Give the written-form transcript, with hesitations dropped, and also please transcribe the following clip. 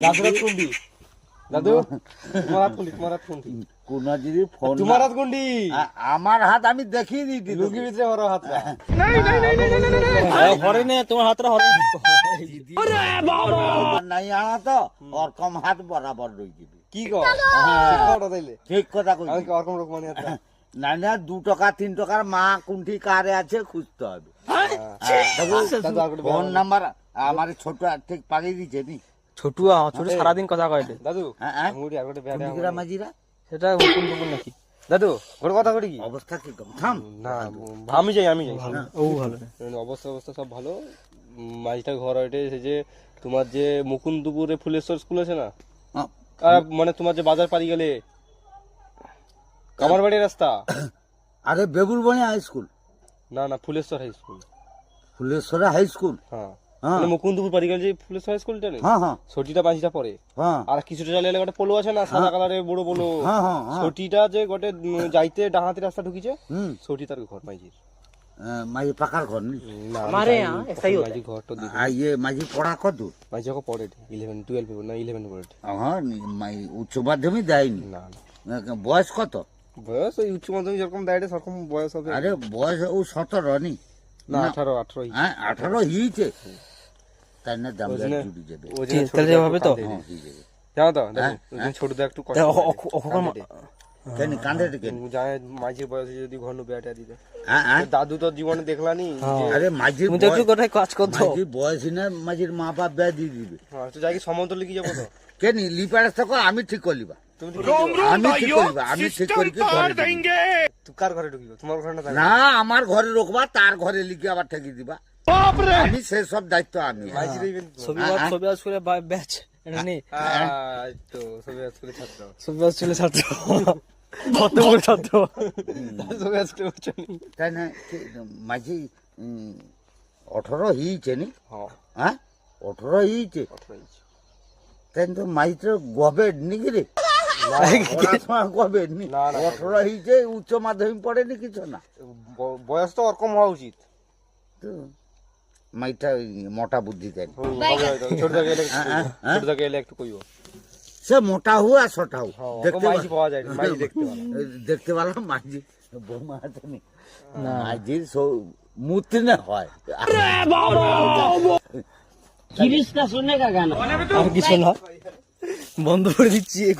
দাদুরাত কোনটি দাদু তোমার হাত কোনটি কোন যদি ফোন তোমার হাত কোনটি আমার হাত আমি দেখিয়ে দিই লুঙ্গি ভিতরে বড় হাতটা হরে নে তোমার হাতটা হরে নাই আনা তো ওরকম হাত বরাবর রই দিবি কি কও ঠিক কথা তাইলে ঠিক কথা কই আমি কি ওরকম রকম মানে হাতটা না না 2 টাকা 3 টাকার মা কোনটি কারে আছে খুঁজতে হবে দাদু আর ফোন নাম্বার আমার ছোট ঠিক পাঠিয়ে দিছে নি ছোটুয়া ছোট সারাদিন কথা কয় দাদু হ্যাঁ মুড়ি আর গোটে বেটা কোনটিরা মাঝিরা সেটা হুকুম টুকুন নাকি দাদু গোটে কথা করি কি অবস্থা কি কম থাম না আমি যাই ও ভালো অবস্থা সব ভালো মাঝটা ঘর ওইটাই সে যে তোমার যে মুকুন্দপুরে ফুলেশ্বর স্কুল আছে না মানে তোমার যে বাজার পাড়ি গেলে কামারবাড়ি রাস্তা আরে বেগুরবনি হাই স্কুল না Phuleshwar high school Phuleshwara high school হ্যাঁ হ্যাঁ মানে মুকুন্দপুর পাড়ি গেলে যে ফুলেশ্বর হাই স্কুলটা নেই হ্যাঁ হ্যাঁ ছটিটা পাঁচটা পরে হ্যাঁ আর কিছুটা চালে এলে একটা পোলো আছে না সাদা কালারের বড় পোলো হ্যাঁ হ্যাঁ ছটিটা যে গোটে যাইতে ডাহাতি রাস্তা ঢুকিছে হুম ছটি তার ঘর মাইজির মাঝি পাকার ঘর নি हमारे यहाँ ऐसा ही होता है। মাইজি ঘরটা দিদি আর ইয়ে মাঝি পড়া কত মাইজি এখন পড়ে 11 12 না 11 পড়ে হ্যাঁ উচ্চ মাধ্যমিক দেয়নি না বয়স কত বয়স ওই উচ্চ মাধ্যমিক যেরকম দেয় সেরকম বয়স হবে আরে বয়স ও 17 নি না 18 হ্যাঁ 18 হিয়েছে তাই না দাম ওই জন্য- জুড়ি যাবে ওই জন্য তাহলে ছোটটা হবে একটু তো? কাঁদে। হ্যাঁ হয়ে যাবে জানো তো দেখো ছোটদা একটু কষ্ট কেন কান্দে কেন যায় মাঝির বয়সে যদি ঘন বেটা দিতে হ্যাঁ দাদু তো জীবনে দেখলানি যে- আরে মাঝির তুমি তো একটু কোথায় কাজ করতো মাঝির বয়স না মাঝির মা বাপ ব্যয় দিয়ে দিবে হ্যাঁ, তো যাই কি সমন্তলে কি যাবো তো কেন লিপার থাকো আমি ঠিক করলিবা তুমি তো ঢুকিয়ে আমি ঠিক করিবা আমি ঠিক করি কি ঘরে দিবি। তুই কার ঘরে ঢুকিব তোমার ঘরে না তার ঘরে? না আমার ঘরে রোকবা তার ঘরে লিখে আবার ঠেকি দিবা আমি সেই সব দায়িত্ব আমি মাঝির এই ছবি আজ করে ব্যাচ এটা নেই তো সবে স্কুলে ছাত্র ছবি আজ চলে ছাত্র কত বড় ছাত্র সবে স্কুলে উঠছনি তাই না মাঝি 18 হিয়েছে নি হ্যাঁ হ্যাঁ 18 হিয়েছে 18 ইঞ্চি। তাই তো মাঝিটা গবে নিকি রে পড়াশোনা গবে নি না, না, 18 হিয়েছে উচ্চ মাধ্যমিক পড়েনি কিছু না বয়স তো ওরকম হওয়া উচিত তো মাইটা মোটা বুদ্ধি দেয় ছোট জায়গায় এলে হ্যাঁ? ছোট জায়গায় এলে একটু কইব সে মোটা হুয়া ছোটা হু হ্যাঁ, দেখতে মাঝি পাওয়া যায় না, মাঝি দেখতে ভালো। দেখতে পারলাম মাঝি বৌমা আছে নি মাঝির মূর্তি না হয় আর কিছু না বন্ধ করে দিচ্ছি এই